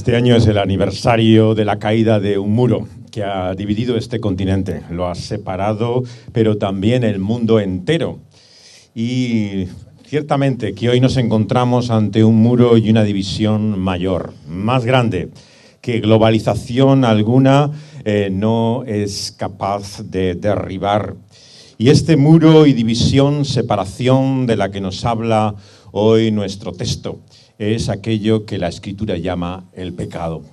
Este año es el aniversario de la caída de un muro que ha dividido este continente, lo ha separado, pero también el mundo entero. Y ciertamente que hoy nos encontramos ante un muro y una división mayor, más grande, que globalización alguna no es capaz de derribar. Y este muro y división, separación de la que nos habla hoy nuestro texto, es aquello que la Escritura llama el pecado.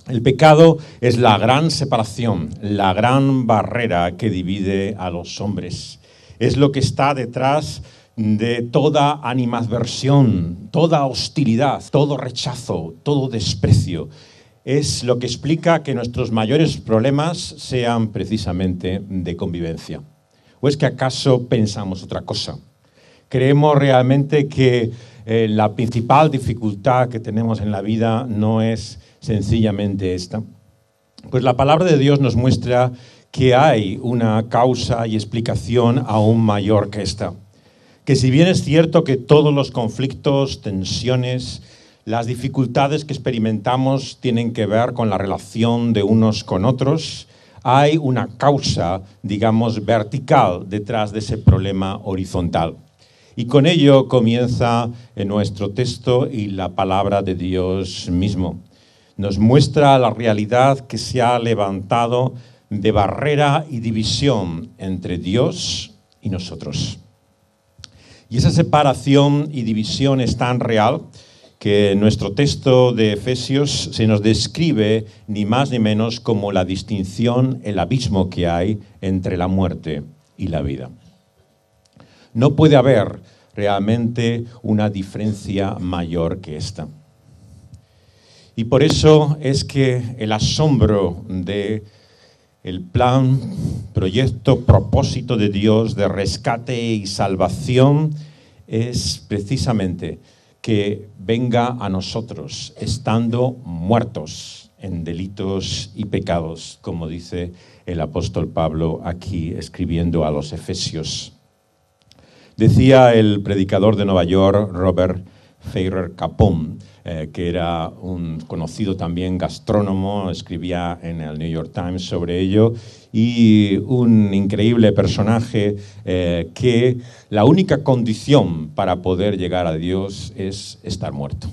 El pecado es la gran separación, la gran barrera que divide a los hombres. Es lo que está detrás de toda animadversión, toda hostilidad, todo rechazo, todo desprecio. Es lo que explica que nuestros mayores problemas sean precisamente de convivencia. ¿O es que acaso pensamos otra cosa? ¿Creemos realmente que la principal dificultad que tenemos en la vida no es sencillamente esta? Pues la palabra de Dios nos muestra que hay una causa y explicación aún mayor que esta. Que si bien es cierto que todos los conflictos, tensiones, las dificultades que experimentamos tienen que ver con la relación de unos con otros, hay una causa, digamos, vertical detrás de ese problema horizontal. Y con ello comienza nuestro texto y la palabra de Dios mismo. Nos muestra la realidad que se ha levantado de barrera y división entre Dios y nosotros. Y esa separación y división es tan real que en nuestro texto de Efesios se nos describe ni más ni menos como la distinción, el abismo que hay entre la muerte y la vida. No puede haber realmente una diferencia mayor que esta. Y por eso es que el asombro de el plan, proyecto, propósito de Dios de rescate y salvación es precisamente que venga a nosotros estando muertos en delitos y pecados, como dice el apóstol Pablo aquí escribiendo a los Efesios. Decía el predicador de Nueva York, Robert Farrar Capon, que era un conocido también gastrónomo, escribía en el New York Times sobre ello, y un increíble personaje que la única condición para poder llegar a Dios es estar muerto.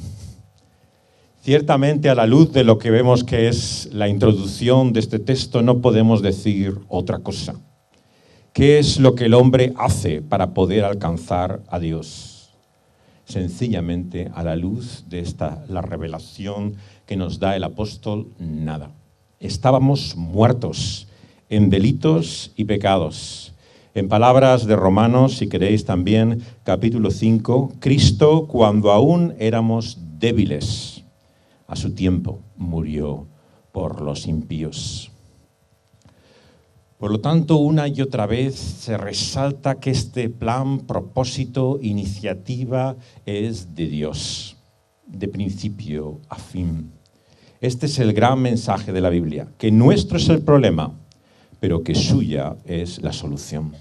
Ciertamente, a la luz de lo que vemos que es la introducción de este texto, no podemos decir otra cosa. ¿Qué es lo que el hombre hace para poder alcanzar a Dios? Sencillamente, a la luz de la revelación que nos da el apóstol, nada. Estábamos muertos en delitos y pecados. En palabras de Romanos, si queréis también, capítulo 5, Cristo, cuando aún éramos débiles, a su tiempo murió por los impíos. Por lo tanto, una y otra vez se resalta que este plan, propósito, iniciativa es de Dios, de principio a fin. Este es el gran mensaje de la Biblia, que nuestro es el problema, pero que suya es la solución.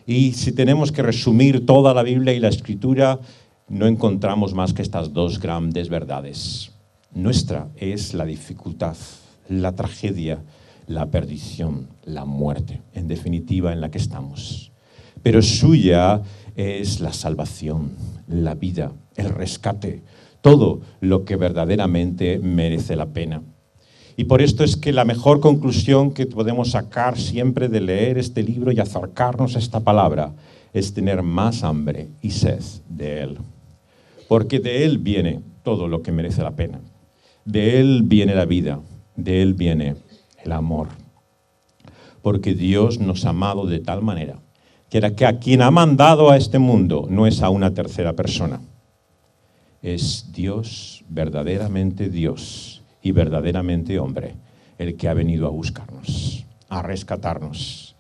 Y si tenemos que resumir toda la Biblia y la Escritura, no encontramos más que estas dos grandes verdades. Nuestra es la dificultad, la tragedia, la perdición, la muerte, en definitiva, en la que estamos. Pero suya es la salvación, la vida, el rescate, todo lo que verdaderamente merece la pena. Y por esto es que la mejor conclusión que podemos sacar siempre de leer este libro y acercarnos a esta palabra es tener más hambre y sed de Él. Porque de Él viene todo lo que merece la pena. De Él viene la vida, de Él viene el amor. Porque Dios nos ha amado de tal manera que a quien ha mandado a este mundo no es a una tercera persona. Es Dios, verdaderamente Dios y verdaderamente hombre, el que ha venido a buscarnos, a rescatarnos.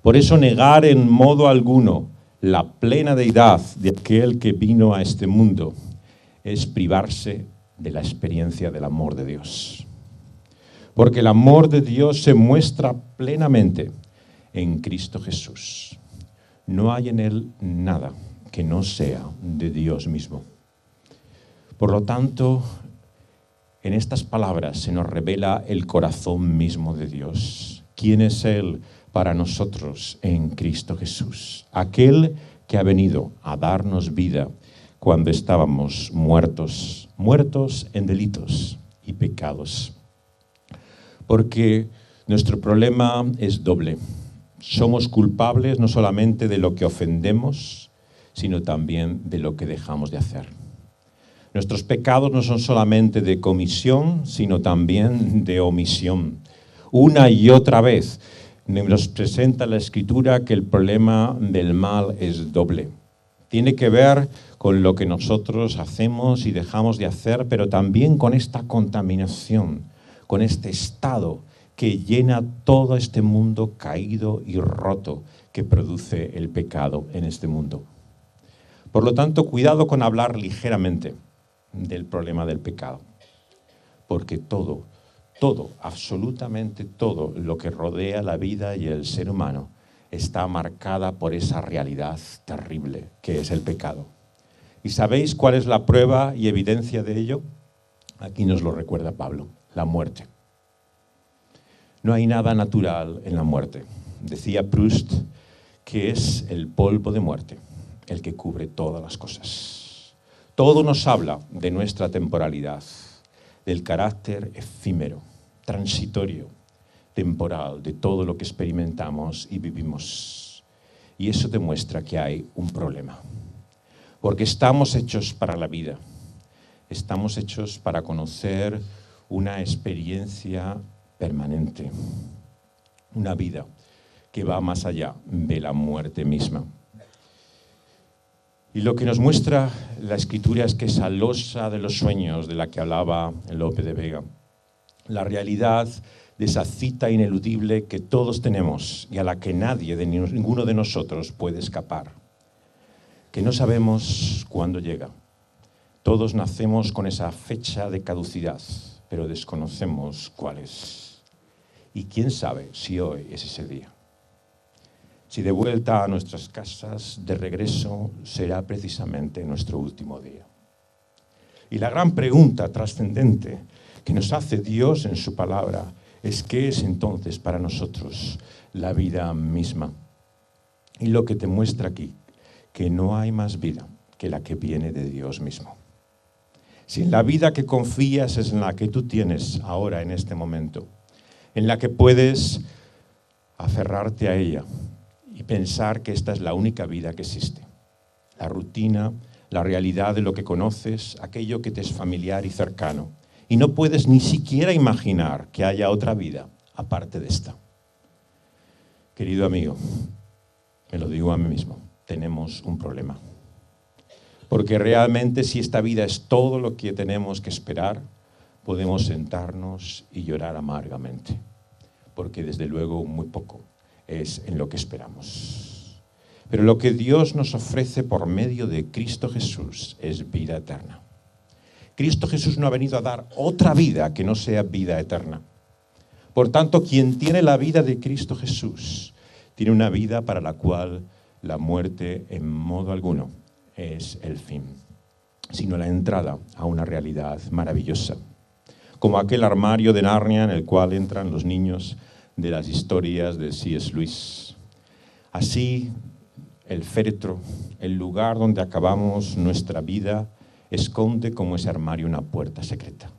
Por eso negar en modo alguno la plena deidad de aquel que vino a este mundo es privarse de la experiencia del amor de Dios. Porque el amor de Dios se muestra plenamente en Cristo Jesús. No hay en Él nada que no sea de Dios mismo. Por lo tanto, En estas palabras se nos revela el corazón mismo de Dios. ¿Quién es Él para nosotros en Cristo Jesús? Aquel que ha venido a darnos vida cuando estábamos muertos en delitos y pecados. Porque nuestro problema es doble. Somos culpables no solamente de lo que ofendemos, sino también de lo que dejamos de hacer. Nuestros pecados no son solamente de comisión, sino también de omisión. Una y otra vez nos presenta la Escritura que el problema del mal es doble. Tiene que ver con lo que nosotros hacemos y dejamos de hacer, pero también con esta contaminación, con este estado que llena todo este mundo caído y roto que produce el pecado en este mundo. Por lo tanto, cuidado con hablar ligeramente del problema del pecado, porque todo, absolutamente todo lo que rodea la vida y el ser humano está marcada por esa realidad terrible que es el pecado. ¿Y sabéis cuál es la prueba y evidencia de ello? Aquí nos lo recuerda Pablo, la muerte. No hay nada natural en la muerte. Decía Proust que es el polvo de muerte el que cubre todas las cosas. Todo nos habla de nuestra temporalidad, del carácter efímero, transitorio, temporal, de todo lo que experimentamos y vivimos. Y eso demuestra que hay un problema. Porque estamos hechos para la vida. Estamos hechos para conocer una experiencia permanente. Una vida que va más allá de la muerte misma. Y lo que nos muestra la Escritura es que esa losa de los sueños de la que hablaba Lope de Vega, la realidad de esa cita ineludible que todos tenemos y a la que nadie, ninguno de nosotros puede escapar, que no sabemos cuándo llega. Todos nacemos con esa fecha de caducidad, pero desconocemos cuál es. Y quién sabe si hoy es ese día. Si de vuelta a nuestras casas, de regreso, será precisamente nuestro último día. Y la gran pregunta trascendente que nos hace Dios en su palabra es ¿qué es entonces para nosotros la vida misma? Y lo que te muestra aquí, que no hay más vida que la que viene de Dios mismo. Si en la vida que confías es en la que tú tienes ahora en este momento, en la que puedes aferrarte a ella, y pensar que esta es la única vida que existe. La rutina, la realidad de lo que conoces, aquello que te es familiar y cercano. Y no puedes ni siquiera imaginar que haya otra vida aparte de esta. Querido amigo, me lo digo a mí mismo, tenemos un problema. Porque realmente si esta vida es todo lo que tenemos que esperar, podemos sentarnos y llorar amargamente. Porque desde luego muy poco es en lo que esperamos. Pero lo que Dios nos ofrece por medio de Cristo Jesús es vida eterna. Cristo Jesús no ha venido a dar otra vida que no sea vida eterna. Por tanto, quien tiene la vida de Cristo Jesús, tiene una vida para la cual la muerte en modo alguno es el fin, sino la entrada a una realidad maravillosa. Como aquel armario de Narnia en el cual entran los niños de las historias de C.S. Lewis. Así, el féretro, el lugar donde acabamos nuestra vida, esconde como ese armario una puerta secreta.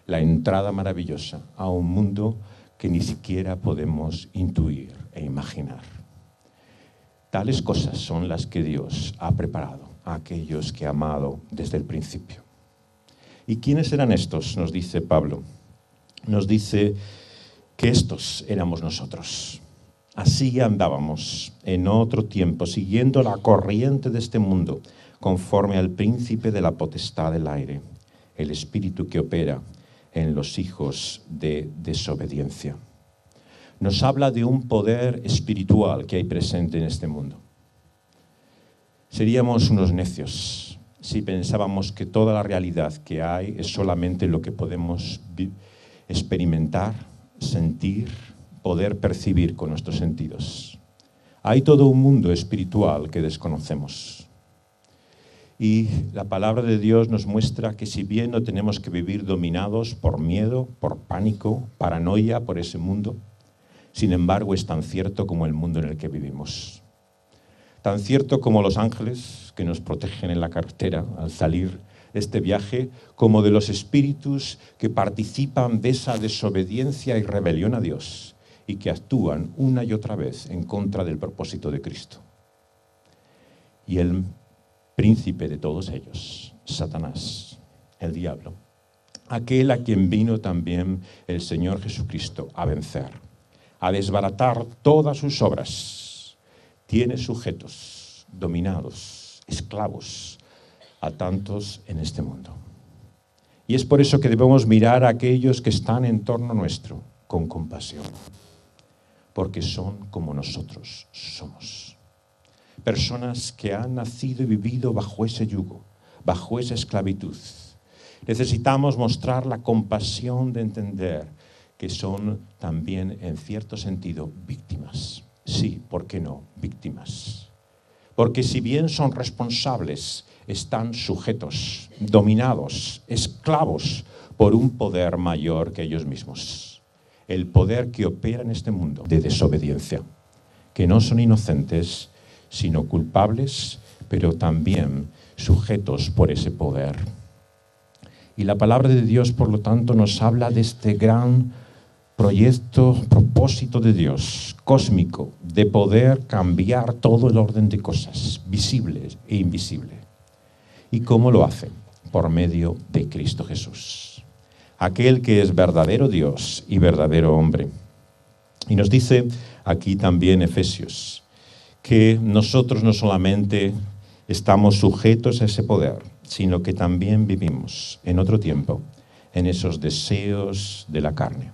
La entrada maravillosa a un mundo que ni siquiera podemos intuir e imaginar. Tales cosas son las que Dios ha preparado a aquellos que ha amado desde el principio. ¿Y quiénes eran estos? Nos dice Pablo. Nos dice que estos éramos nosotros. Así andábamos en otro tiempo, siguiendo la corriente de este mundo, conforme al príncipe de la potestad del aire, el espíritu que opera en los hijos de desobediencia. Nos habla de un poder espiritual que hay presente en este mundo. Seríamos unos necios si pensábamos que toda la realidad que hay es solamente lo que podemos experimentar, sentir, poder percibir con nuestros sentidos. Hay todo un mundo espiritual que desconocemos. Y la palabra de Dios nos muestra que si bien no tenemos que vivir dominados por miedo, por pánico, paranoia por ese mundo, sin embargo es tan cierto como el mundo en el que vivimos. Tan cierto como los ángeles que nos protegen en la carretera al salir de este viaje, como de los espíritus que participan de esa desobediencia y rebelión a Dios y que actúan una y otra vez en contra del propósito de Cristo. Y el príncipe de todos ellos, Satanás, el diablo, aquel a quien vino también el Señor Jesucristo a vencer, a desbaratar todas sus obras, tiene sujetos, dominados, esclavos a tantos en este mundo. Y es por eso que debemos mirar a aquellos que están en torno nuestro con compasión, porque son como nosotros somos. Personas que han nacido y vivido bajo ese yugo, bajo esa esclavitud. Necesitamos mostrar la compasión de entender que son también, en cierto sentido, víctimas. Sí, ¿por qué no? Víctimas. Porque si bien son responsables, están sujetos, dominados, esclavos por un poder mayor que ellos mismos. El poder que opera en este mundo de desobediencia, que no son inocentes, sino culpables, pero también sujetos por ese poder. Y la palabra de Dios, por lo tanto, nos habla de este gran proyecto, propósito de Dios, cósmico, de poder cambiar todo el orden de cosas, visibles e invisibles. ¿Y cómo lo hace? Por medio de Cristo Jesús, aquel que es verdadero Dios y verdadero hombre. Y nos dice aquí también Efesios, que nosotros no solamente estamos sujetos a ese poder, sino que también vivimos en otro tiempo, en esos deseos de la carne,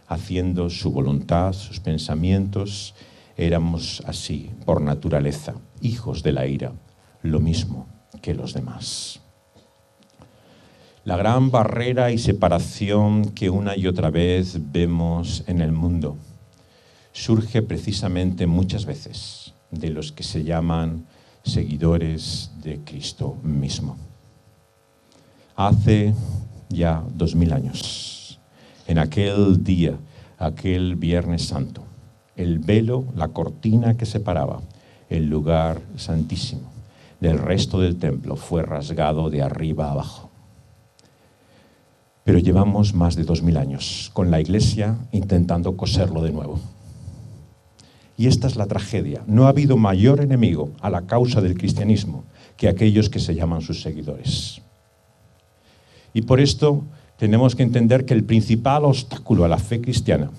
haciendo su voluntad, sus pensamientos. Éramos así, por naturaleza, hijos de la ira, lo mismo que los demás. La gran barrera y separación que una y otra vez vemos en el mundo surge precisamente muchas veces de los que se llaman seguidores de Cristo mismo. Hace ya 2000 años, en aquel día, aquel Viernes Santo, el velo, la cortina que separaba el lugar santísimo del resto del templo fue rasgado de arriba a abajo. Pero llevamos más de 2000 años con la Iglesia intentando coserlo de nuevo. Y esta es la tragedia. No ha habido mayor enemigo a la causa del cristianismo que aquellos que se llaman sus seguidores. Y por esto tenemos que entender que el principal obstáculo a la fe cristiana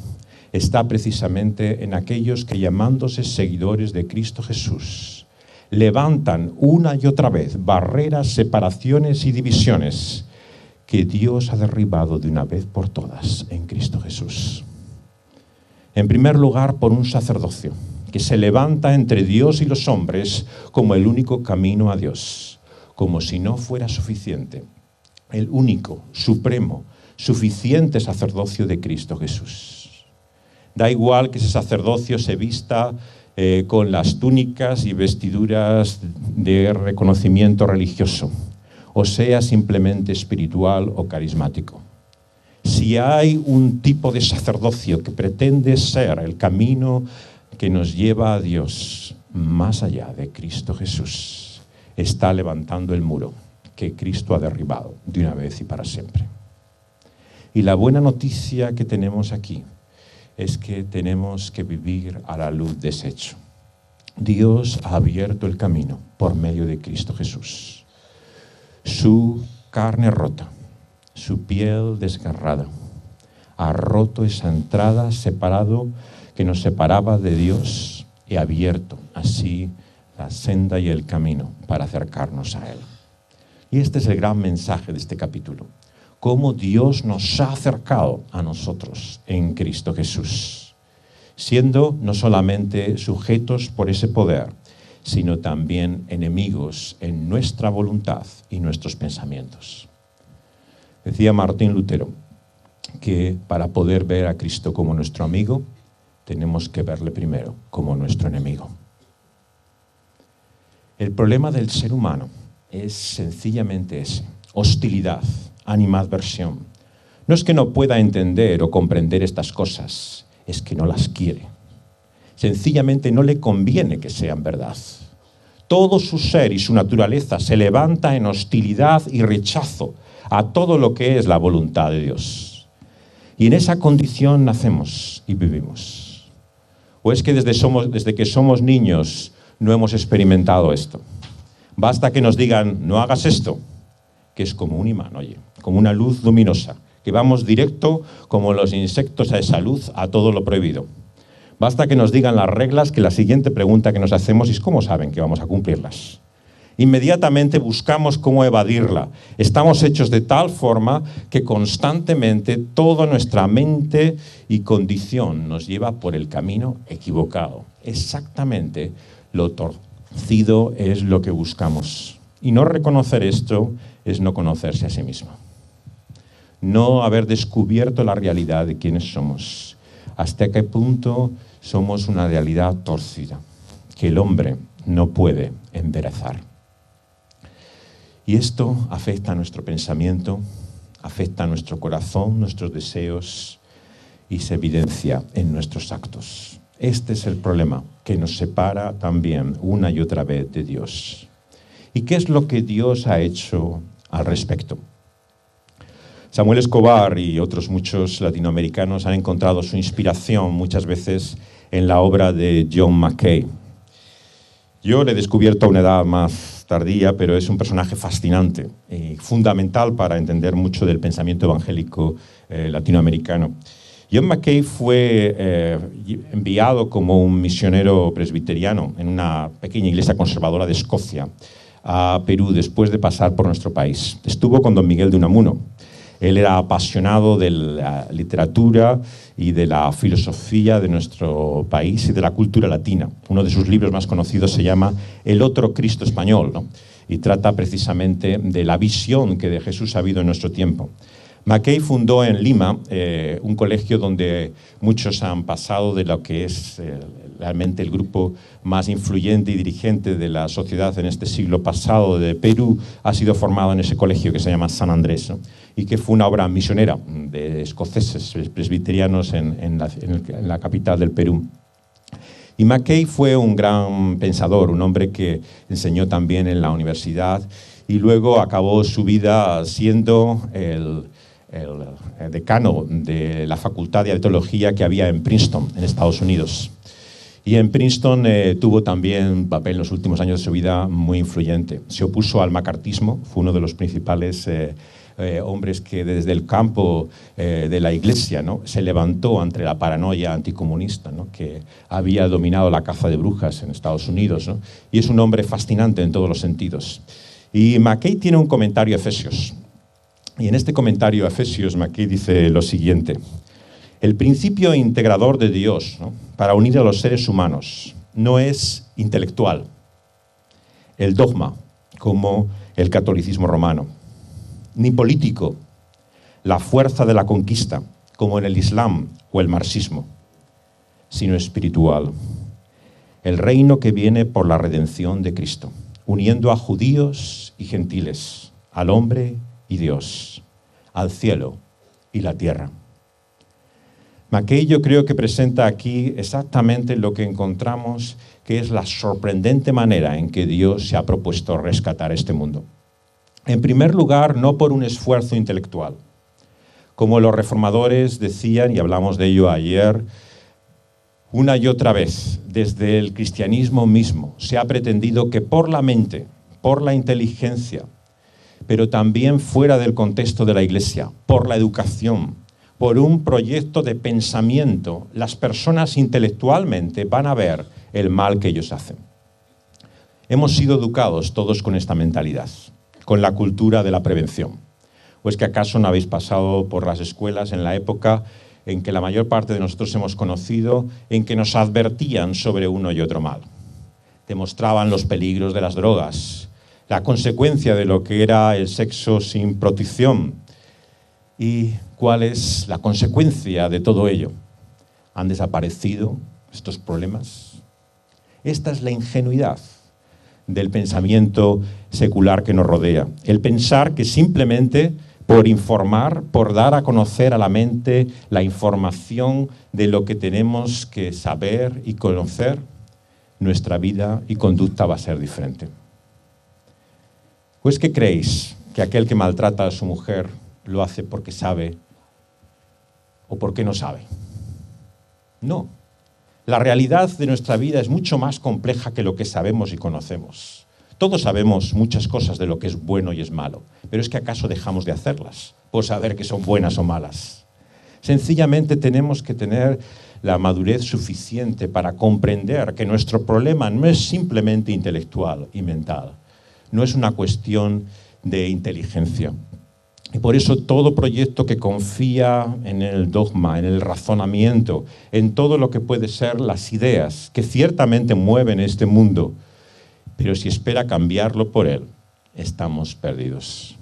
está precisamente en aquellos que, llamándose seguidores de Cristo Jesús, levantan una y otra vez barreras, separaciones y divisiones que Dios ha derribado de una vez por todas en Cristo Jesús. En primer lugar, por un sacerdocio que se levanta entre Dios y los hombres como el único camino a Dios, como si no fuera suficiente el único, supremo, suficiente sacerdocio de Cristo Jesús. Da igual que ese sacerdocio se vista con las túnicas y vestiduras de reconocimiento religioso, o sea simplemente espiritual o carismático. Si hay un tipo de sacerdocio que pretende ser el camino que nos lleva a Dios más allá de Cristo Jesús, está levantando el muro que Cristo ha derribado de una vez y para siempre. Y la buena noticia que tenemos aquí es que tenemos que vivir a la luz de ese hecho. Dios ha abierto el camino por medio de Cristo Jesús. Su carne rota, su piel desgarrada, ha roto esa entrada separado que nos separaba de Dios y ha abierto así la senda y el camino para acercarnos a Él. Y este es el gran mensaje de este capítulo. Cómo Dios nos ha acercado a nosotros en Cristo Jesús, siendo no solamente sujetos por ese poder, sino también enemigos en nuestra voluntad y nuestros pensamientos. Decía Martín Lutero que para poder ver a Cristo como nuestro amigo, tenemos que verle primero como nuestro enemigo. El problema del ser humano es sencillamente ese: hostilidad, animadversión. No es que no pueda entender o comprender estas cosas, es que no las quiere. Sencillamente no le conviene que sean verdad. Todo su ser y su naturaleza se levanta en hostilidad y rechazo a todo lo que es la voluntad de Dios. Y en esa condición nacemos y vivimos. ¿O es que desde que somos niños no hemos experimentado esto? Basta que nos digan, no hagas esto, que es como un imán, oye, como una luz luminosa, que vamos directo, como los insectos a esa luz, a todo lo prohibido. Basta que nos digan las reglas, que la siguiente pregunta que nos hacemos es ¿cómo saben que vamos a cumplirlas? Inmediatamente buscamos cómo evadirla. Estamos hechos de tal forma que constantemente toda nuestra mente y condición nos lleva por el camino equivocado. Exactamente lo torcido es lo que buscamos. Y no reconocer esto es no conocerse a sí mismo. No haber descubierto la realidad de quiénes somos. Hasta qué punto somos una realidad torcida, que el hombre no puede enderezar. Y esto afecta a nuestro pensamiento, afecta a nuestro corazón, nuestros deseos y se evidencia en nuestros actos. Este es el problema que nos separa también una y otra vez de Dios. ¿Y qué es lo que Dios ha hecho al respecto? Samuel Escobar y otros muchos latinoamericanos han encontrado su inspiración muchas veces en la obra de John Mackay. Yo le he descubierto a una edad más tardía, pero es un personaje fascinante y fundamental para entender mucho del pensamiento evangélico latinoamericano. John Mackay fue enviado como un misionero presbiteriano en una pequeña iglesia conservadora de Escocia a Perú después de pasar por nuestro país. Estuvo con don Miguel de Unamuno. Él era apasionado de la literatura y de la filosofía de nuestro país y de la cultura latina. Uno de sus libros más conocidos se llama El otro Cristo español, ¿no? Y trata precisamente de la visión que de Jesús ha habido en nuestro tiempo. Mackay fundó en Lima un colegio donde muchos han pasado de lo que es realmente el grupo más influyente y dirigente de la sociedad en este siglo pasado de Perú. Ha sido formado en ese colegio que se llama San Andrés, ¿no? Y que fue una obra misionera de escoceses presbiterianos en la capital del Perú. Y Mackay fue un gran pensador, un hombre que enseñó también en la universidad y luego acabó su vida siendo el decano de la Facultad de Teología que había en Princeton, en Estados Unidos. Y en Princeton tuvo también un papel en los últimos años de su vida muy influyente. Se opuso al macartismo, fue uno de los principales hombres que desde el campo de la iglesia, ¿no?, se levantó ante la paranoia anticomunista, ¿no?, que había dominado la caza de brujas en Estados Unidos, ¿no? Y es un hombre fascinante en todos los sentidos. Y Mackay tiene un comentario a Efesios. Y en este comentario a Efesios, Mackay dice lo siguiente: el principio integrador de Dios, ¿no?, para unir a los seres humanos no es intelectual, el dogma, como el catolicismo romano, ni político, la fuerza de la conquista, como en el Islam o el marxismo, sino espiritual, el reino que viene por la redención de Cristo, uniendo a judíos y gentiles, al hombre y Dios, al cielo y la tierra. Mackay yo creo que presenta aquí exactamente lo que encontramos, que es la sorprendente manera en que Dios se ha propuesto rescatar este mundo. En primer lugar, no por un esfuerzo intelectual. Como los reformadores decían, y hablamos de ello ayer, una y otra vez, desde el cristianismo mismo, se ha pretendido que por la mente, por la inteligencia, pero también fuera del contexto de la Iglesia, por la educación, por un proyecto de pensamiento, las personas intelectualmente van a ver el mal que ellos hacen. Hemos sido educados todos con esta mentalidad, con la cultura de la prevención. ¿O es que acaso no habéis pasado por las escuelas en la época en que la mayor parte de nosotros hemos conocido, en que nos advertían sobre uno y otro mal? Te mostraban los peligros de las drogas, la consecuencia de lo que era el sexo sin protección. ¿Y cuál es la consecuencia de todo ello? ¿Han desaparecido estos problemas? Esta es la ingenuidad del pensamiento secular que nos rodea. El pensar que simplemente por informar, por dar a conocer a la mente la información de lo que tenemos que saber y conocer, nuestra vida y conducta va a ser diferente. ¿Pues qué creéis? ¿Que aquel que maltrata a su mujer lo hace porque sabe o porque no sabe? No. La realidad de nuestra vida es mucho más compleja que lo que sabemos y conocemos. Todos sabemos muchas cosas de lo que es bueno y es malo, pero es que ¿acaso dejamos de hacerlas por saber que son buenas o malas? Sencillamente tenemos que tener la madurez suficiente para comprender que nuestro problema no es simplemente intelectual y mental, no es una cuestión de inteligencia. Y por eso todo proyecto que confía en el dogma, en el razonamiento, en todo lo que puede ser las ideas que ciertamente mueven este mundo, pero si espera cambiarlo por él, estamos perdidos.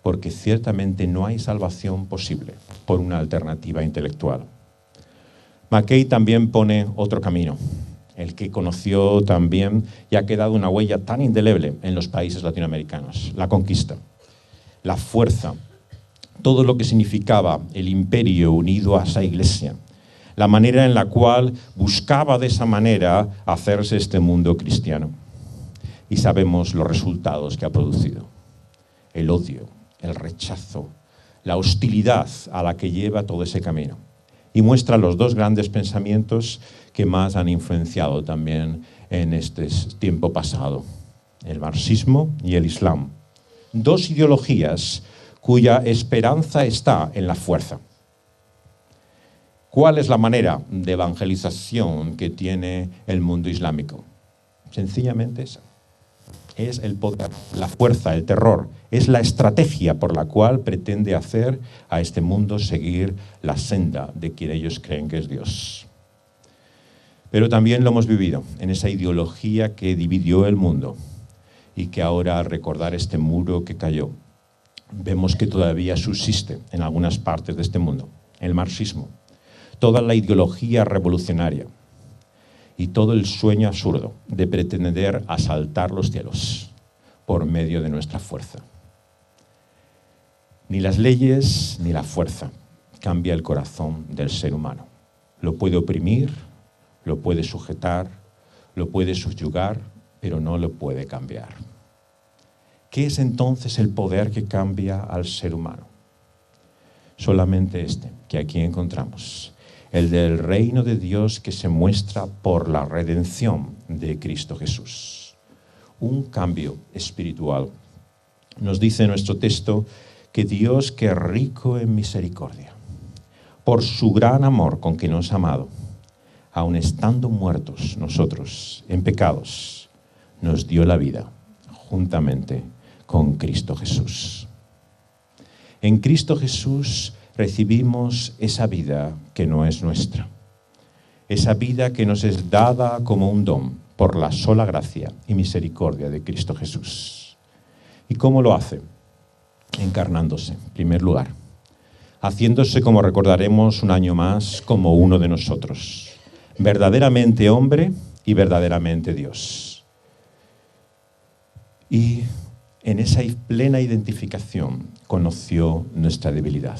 Porque ciertamente no hay salvación posible por una alternativa intelectual. Mackay también pone otro camino, el que conoció también y ha quedado una huella tan indeleble en los países latinoamericanos, la conquista. La fuerza, todo lo que significaba el imperio unido a esa iglesia, la manera en la cual buscaba de esa manera hacerse este mundo cristiano. Y sabemos los resultados que ha producido. El odio, el rechazo, la hostilidad a la que lleva todo ese camino. Y muestra los dos grandes pensamientos que más han influenciado también en este tiempo pasado, el marxismo y el islam. Dos ideologías cuya esperanza está en la fuerza. ¿Cuál es la manera de evangelización que tiene el mundo islámico? Sencillamente esa. Es el poder, la fuerza, el terror. Es la estrategia por la cual pretende hacer a este mundo seguir la senda de quien ellos creen que es Dios. Pero también lo hemos vivido en esa ideología que dividió el mundo y que ahora, al recordar este muro que cayó, vemos que todavía subsiste en algunas partes de este mundo. El marxismo, toda la ideología revolucionaria, y todo el sueño absurdo de pretender asaltar los cielos por medio de nuestra fuerza. Ni las leyes ni la fuerza cambia el corazón del ser humano. Lo puede oprimir, lo puede sujetar, lo puede subyugar, pero no lo puede cambiar. ¿Qué es entonces el poder que cambia al ser humano? Solamente este que aquí encontramos. El del reino de Dios que se muestra por la redención de Cristo Jesús. Un cambio espiritual. Nos dice nuestro texto que Dios, que es rico en misericordia, por su gran amor con que nos ha amado, aun estando muertos nosotros en pecados, nos dio la vida juntamente con Cristo Jesús. En Cristo Jesús recibimos esa vida que no es nuestra, esa vida que nos es dada como un don por la sola gracia y misericordia de Cristo Jesús. ¿Y cómo lo hace? Encarnándose, en primer lugar, haciéndose, como recordaremos un año más, como uno de nosotros, verdaderamente hombre y verdaderamente Dios. Y en esa plena identificación conoció nuestra debilidad.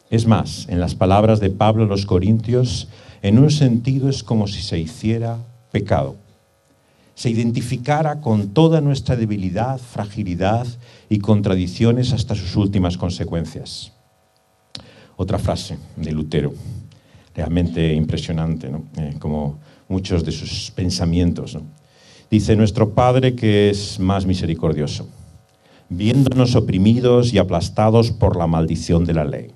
Es más, en las palabras de Pablo a los Corintios, en un sentido es como si se hiciera pecado. Se identificara con toda nuestra debilidad, fragilidad y contradicciones hasta sus últimas consecuencias. Otra frase de Lutero, realmente impresionante, ¿no? Como muchos de sus pensamientos, ¿no? Dice: nuestro Padre, que es más misericordioso, viéndonos oprimidos y aplastados por la maldición de la ley,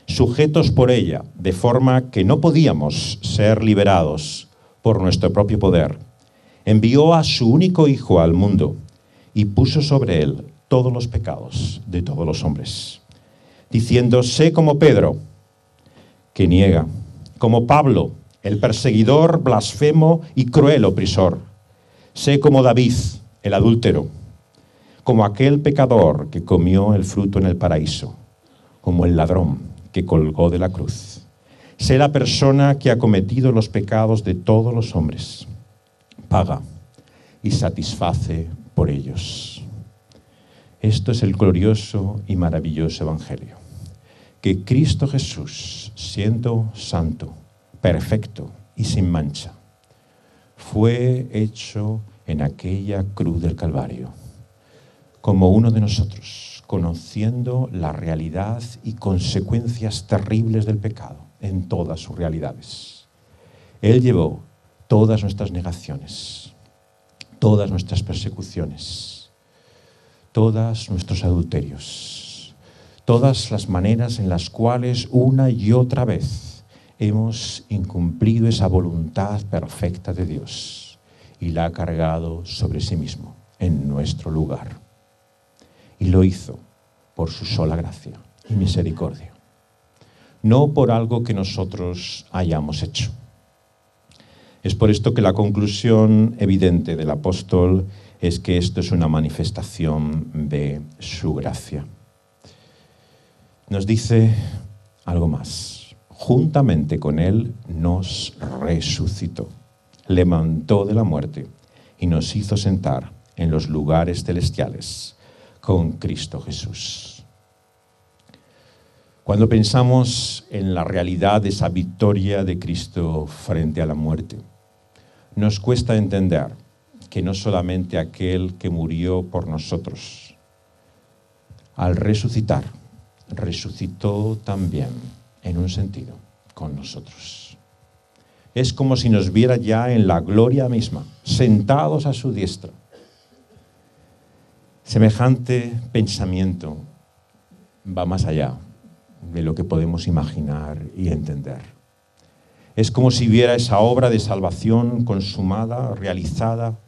sujetos por ella, de forma que no podíamos ser liberados por nuestro propio poder, envió a su único Hijo al mundo y puso sobre él todos los pecados de todos los hombres, diciendo: sé como Pedro, que niega, como Pablo, el perseguidor, blasfemo y cruel opresor, sé como David, el adúltero, como aquel pecador que comió el fruto en el paraíso, como el ladrón que colgó de la cruz. Sé la persona que ha cometido los pecados de todos los hombres. Paga y satisface por ellos. Esto es el glorioso y maravilloso Evangelio. Que Cristo Jesús, siendo santo, perfecto y sin mancha, fue hecho en aquella cruz del Calvario, como uno de nosotros, conociendo la realidad y consecuencias terribles del pecado en todas sus realidades. Él llevó todas nuestras negaciones, todas nuestras persecuciones, todos nuestros adulterios, todas las maneras en las cuales una y otra vez hemos incumplido esa voluntad perfecta de Dios y la ha cargado sobre sí mismo en nuestro lugar. Y lo hizo por su sola gracia y misericordia, no por algo que nosotros hayamos hecho. Es por esto que la conclusión evidente del apóstol es que esto es una manifestación de su gracia. Nos dice algo más. Juntamente con él nos resucitó, levantó de la muerte y nos hizo sentar en los lugares celestiales con Cristo Jesús. Cuando pensamos en la realidad de esa victoria de Cristo frente a la muerte, nos cuesta entender que no solamente aquel que murió por nosotros, al resucitar, resucitó también, en un sentido, con nosotros. Es como si nos viera ya en la gloria misma, sentados a su diestra. Semejante pensamiento va más allá de lo que podemos imaginar y entender. Es como si viera esa obra de salvación consumada, realizada,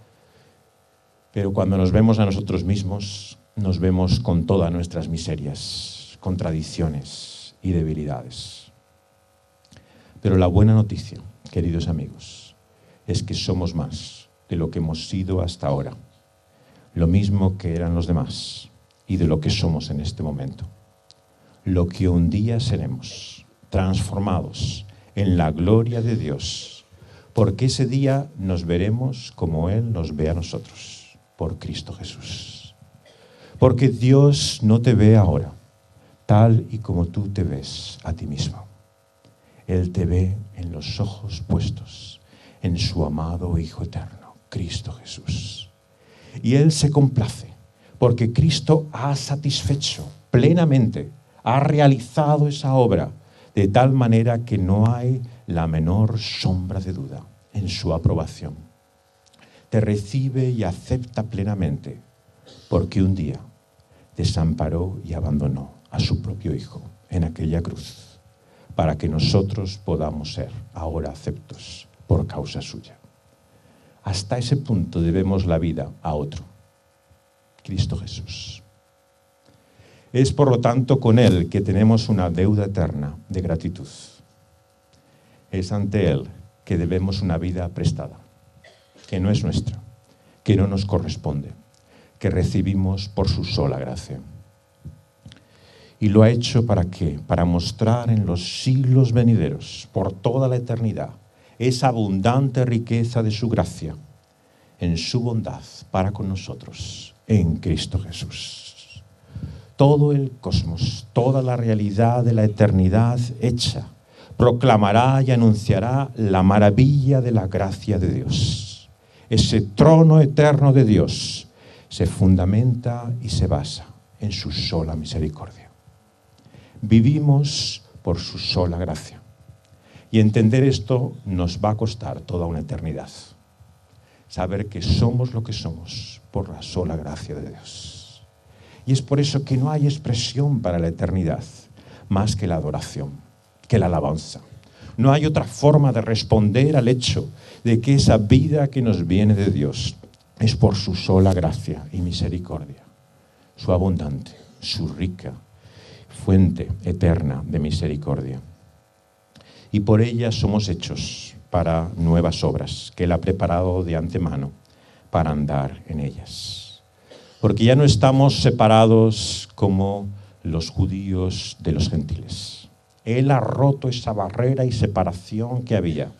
pero cuando nos vemos a nosotros mismos, nos vemos con todas nuestras miserias, contradicciones y debilidades. Pero la buena noticia, queridos amigos, es que somos más de lo que hemos sido hasta ahora, lo mismo que eran los demás y de lo que somos en este momento. Lo que un día seremos, transformados en la gloria de Dios, porque ese día nos veremos como Él nos ve a nosotros, por Cristo Jesús. Porque Dios no te ve ahora, tal y como tú te ves a ti mismo. Él te ve en los ojos puestos en su amado Hijo eterno, Cristo Jesús. Y Él se complace, porque Cristo ha satisfecho plenamente, ha realizado esa obra, de tal manera que no hay la menor sombra de duda en su aprobación. Te recibe y acepta plenamente, porque un día desamparó y abandonó a su propio Hijo en aquella cruz, para que nosotros podamos ser ahora aceptos por causa suya. Hasta ese punto debemos la vida a otro, Cristo Jesús. Es por lo tanto con Él que tenemos una deuda eterna de gratitud. Es ante Él que debemos una vida prestada, que no es nuestra, que no nos corresponde, que recibimos por su sola gracia. Y lo ha hecho ¿para qué? Para mostrar en los siglos venideros, por toda la eternidad, esa abundante riqueza de su gracia, en su bondad para con nosotros, en Cristo Jesús. Todo el cosmos, toda la realidad de la eternidad hecha, proclamará y anunciará la maravilla de la gracia de Dios. Ese trono eterno de Dios se fundamenta y se basa en su sola misericordia. Vivimos por su sola gracia. Y entender esto nos va a costar toda una eternidad. Saber que somos lo que somos por la sola gracia de Dios. Y es por eso que no hay expresión para la eternidad más que la adoración, que la alabanza. No hay otra forma de responder al hecho de que esa vida que nos viene de Dios es por su sola gracia y misericordia, su abundante, su rica fuente eterna de misericordia. Y por ella somos hechos para nuevas obras que Él ha preparado de antemano para andar en ellas. Porque ya no estamos separados como los judíos de los gentiles. Él ha roto esa barrera y separación que había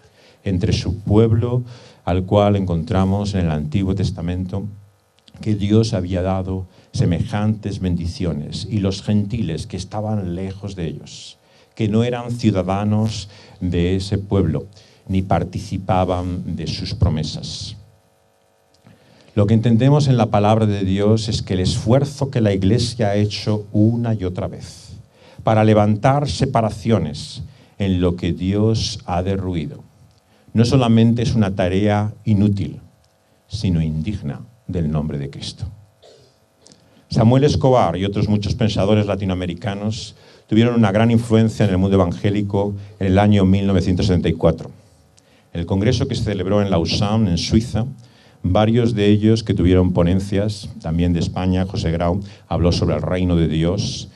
entre su pueblo, al cual encontramos en el Antiguo Testamento que Dios había dado semejantes bendiciones, y los gentiles que estaban lejos de ellos, que no eran ciudadanos de ese pueblo, ni participaban de sus promesas. Lo que entendemos en la palabra de Dios es que el esfuerzo que la Iglesia ha hecho una y otra vez para levantar separaciones en lo que Dios ha derruido, no solamente es una tarea inútil, sino indigna del nombre de Cristo. Samuel Escobar y otros muchos pensadores latinoamericanos tuvieron una gran influencia en el mundo evangélico en el año 1974. En el congreso que se celebró en Lausanne, en Suiza, varios de ellos que tuvieron ponencias, también de España, José Grau habló sobre el reino de Dios,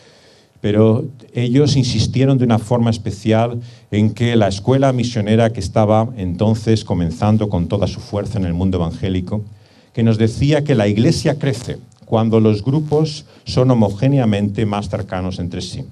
pero ellos insistieron de una forma especial en que la escuela misionera que estaba entonces comenzando con toda su fuerza en el mundo evangélico, que nos decía que la Iglesia crece cuando los grupos son homogéneamente más cercanos entre sí.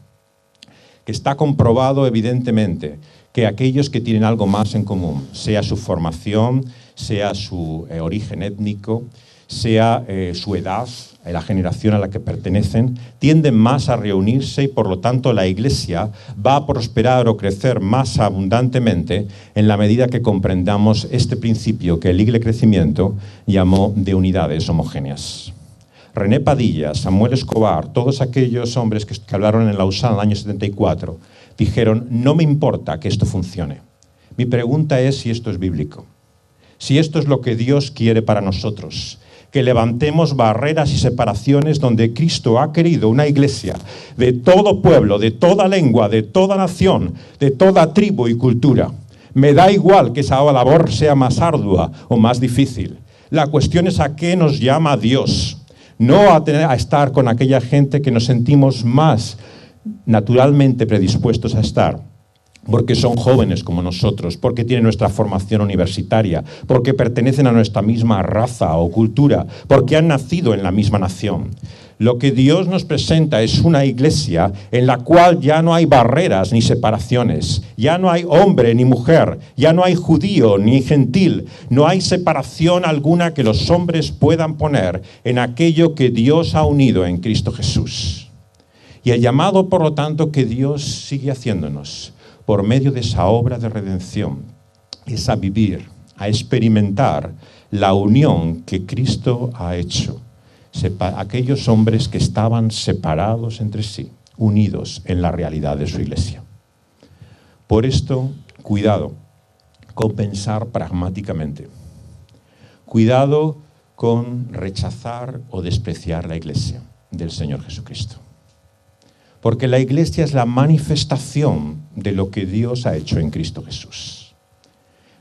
Que está comprobado evidentemente que aquellos que tienen algo más en común, sea su formación, sea su origen étnico, sea su edad, la generación a la que pertenecen, tienden más a reunirse y por lo tanto la Iglesia va a prosperar o crecer más abundantemente en la medida que comprendamos este principio que el Igle Crecimiento llamó de unidades homogéneas. René Padilla, Samuel Escobar, todos aquellos hombres que hablaron en Lausanne en el año 74, dijeron, no me importa que esto funcione. Mi pregunta es si esto es bíblico, si esto es lo que Dios quiere para nosotros, que levantemos barreras y separaciones donde Cristo ha querido una iglesia de todo pueblo, de toda lengua, de toda nación, de toda tribu y cultura. Me da igual que esa labor sea más ardua o más difícil. La cuestión es a qué nos llama Dios. No a estar con aquella gente que nos sentimos más naturalmente predispuestos a estar, porque son jóvenes como nosotros, porque tienen nuestra formación universitaria, porque pertenecen a nuestra misma raza o cultura, porque han nacido en la misma nación. Lo que Dios nos presenta es una iglesia en la cual ya no hay barreras ni separaciones, ya no hay hombre ni mujer, ya no hay judío ni gentil, no hay separación alguna que los hombres puedan poner en aquello que Dios ha unido en Cristo Jesús. Y el llamado, por lo tanto, que Dios sigue haciéndonos por medio de esa obra de redención es a vivir, a experimentar la unión que Cristo ha hecho. Aquellos hombres que estaban separados entre sí, unidos en la realidad de su iglesia. Por esto, cuidado con pensar pragmáticamente. Cuidado con rechazar o despreciar la iglesia del Señor Jesucristo. Porque la iglesia es la manifestación de lo que Dios ha hecho en Cristo Jesús.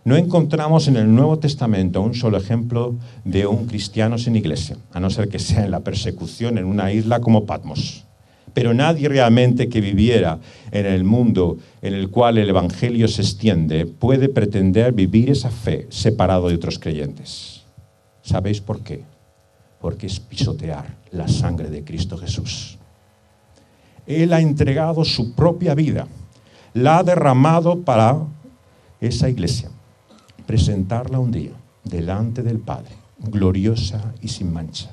No encontramos en el Nuevo Testamento un solo ejemplo de un cristiano sin iglesia, a no ser que sea en la persecución en una isla como Patmos. Pero nadie realmente que viviera en el mundo en el cual el Evangelio se extiende puede pretender vivir esa fe separado de otros creyentes. ¿Sabéis por qué? Porque es pisotear la sangre de Cristo Jesús. Él ha entregado su propia vida, la ha derramado para esa iglesia, presentarla un día delante del Padre, gloriosa y sin mancha.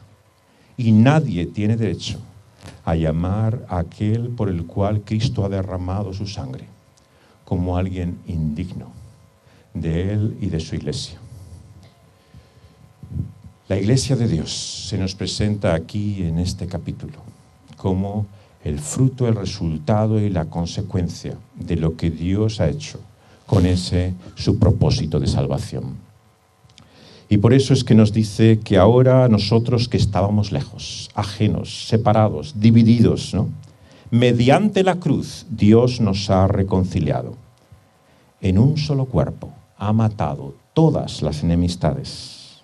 Y nadie tiene derecho a llamar a aquel por el cual Cristo ha derramado su sangre como alguien indigno de Él y de su iglesia. La iglesia de Dios se nos presenta aquí en este capítulo como el fruto, el resultado y la consecuencia de lo que Dios ha hecho con ese su propósito de salvación. Y por eso es que nos dice que ahora nosotros que estábamos lejos, ajenos, separados, divididos, ¿no? Mediante la cruz Dios nos ha reconciliado. En un solo cuerpo ha matado todas las enemistades.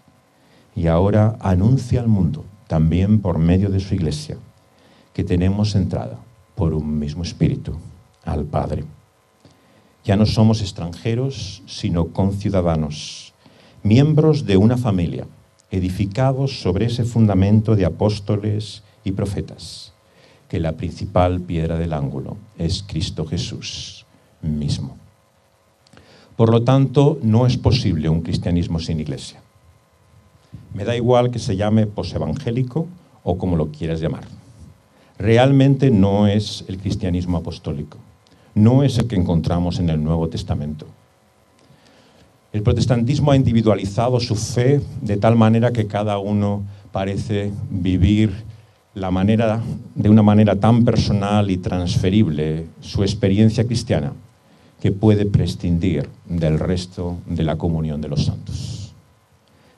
Y ahora anuncia al mundo, también por medio de su iglesia, que tenemos entrada por un mismo espíritu al Padre. Ya no somos extranjeros, sino conciudadanos, miembros de una familia, edificados sobre ese fundamento de apóstoles y profetas, que la principal piedra del ángulo es Cristo Jesús mismo. Por lo tanto, no es posible un cristianismo sin iglesia. Me da igual que se llame posevangélico o como lo quieras llamar. Realmente no es el cristianismo apostólico. No es el que encontramos en el Nuevo Testamento. El protestantismo ha individualizado su fe de tal manera que cada uno parece vivir de una manera tan personal y transferible su experiencia cristiana que puede prescindir del resto de la comunión de los santos.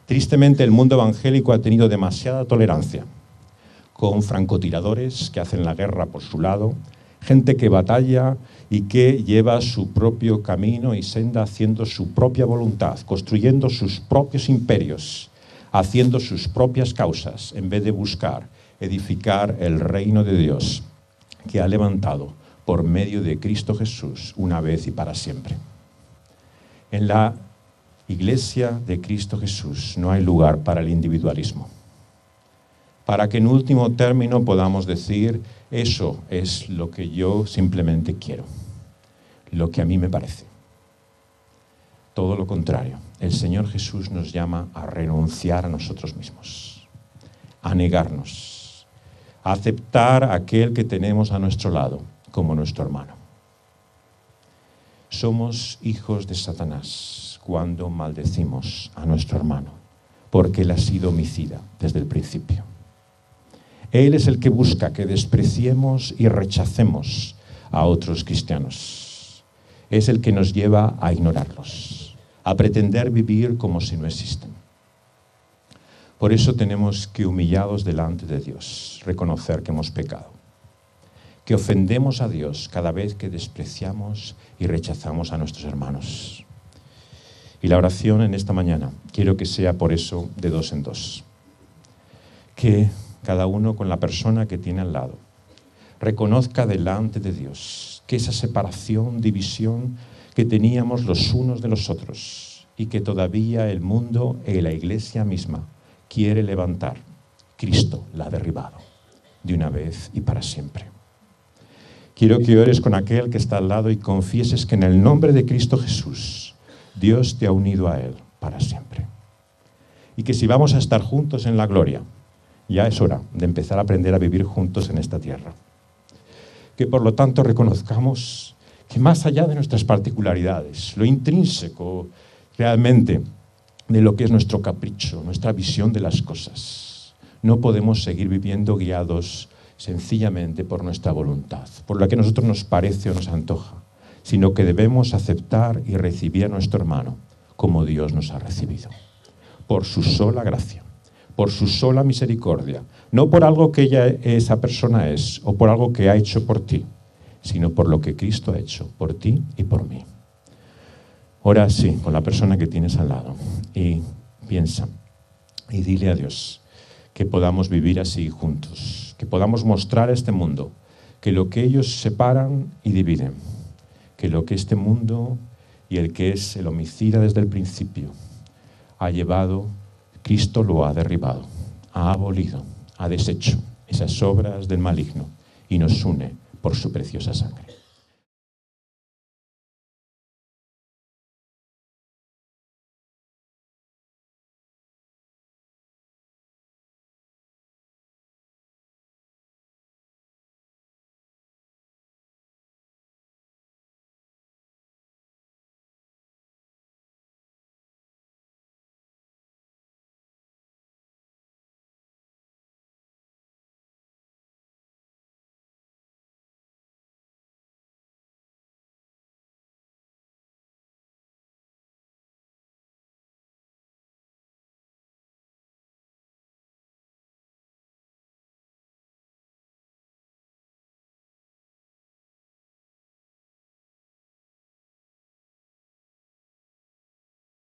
Tristemente, el mundo evangélico ha tenido demasiada tolerancia, con francotiradores que hacen la guerra por su lado, gente que batalla y que lleva su propio camino y senda haciendo su propia voluntad, construyendo sus propios imperios, haciendo sus propias causas, en vez de buscar edificar el reino de Dios que ha levantado por medio de Cristo Jesús una vez y para siempre. En la Iglesia de Cristo Jesús no hay lugar para el individualismo. Para que en último término podamos decir, eso es lo que yo simplemente quiero, lo que a mí me parece. Todo lo contrario, el Señor Jesús nos llama a renunciar a nosotros mismos, a negarnos, a aceptar a aquel que tenemos a nuestro lado como nuestro hermano. Somos hijos de Satanás cuando maldecimos a nuestro hermano, porque él ha sido homicida desde el principio. Él es el que busca que despreciemos y rechacemos a otros cristianos. Es el que nos lleva a ignorarlos, a pretender vivir como si no existen. Por eso tenemos que, humillados delante de Dios, reconocer que hemos pecado, que ofendemos a Dios cada vez que despreciamos y rechazamos a nuestros hermanos. Y la oración en esta mañana quiero que sea por eso de dos en dos. Que cada uno con la persona que tiene al lado reconozca delante de Dios que esa separación, división que teníamos los unos de los otros y que todavía el mundo y la iglesia misma quiere levantar, Cristo la ha derribado de una vez y para siempre. Quiero que ores con aquel que está al lado y confieses que en el nombre de Cristo Jesús Dios te ha unido a Él para siempre. Y que si vamos a estar juntos en la gloria, ya es hora de empezar a aprender a vivir juntos en esta tierra. Que por lo tanto reconozcamos que más allá de nuestras particularidades, lo intrínseco realmente de lo que es nuestro capricho, nuestra visión de las cosas, no podemos seguir viviendo guiados sencillamente por nuestra voluntad, por lo que a nosotros nos parece o nos antoja, sino que debemos aceptar y recibir a nuestro hermano como Dios nos ha recibido, por su sola gracia, por su sola misericordia, no por algo que esa persona es o por algo que ha hecho por ti, sino por lo que Cristo ha hecho por ti y por mí. Ora así con la persona que tienes al lado y piensa y dile a Dios que podamos vivir así juntos, que podamos mostrar a este mundo que lo que ellos separan y dividen, que lo que este mundo y el que es el homicida desde el principio ha llevado, Cristo lo ha derribado, ha abolido, ha deshecho esas obras del maligno y nos une por su preciosa sangre.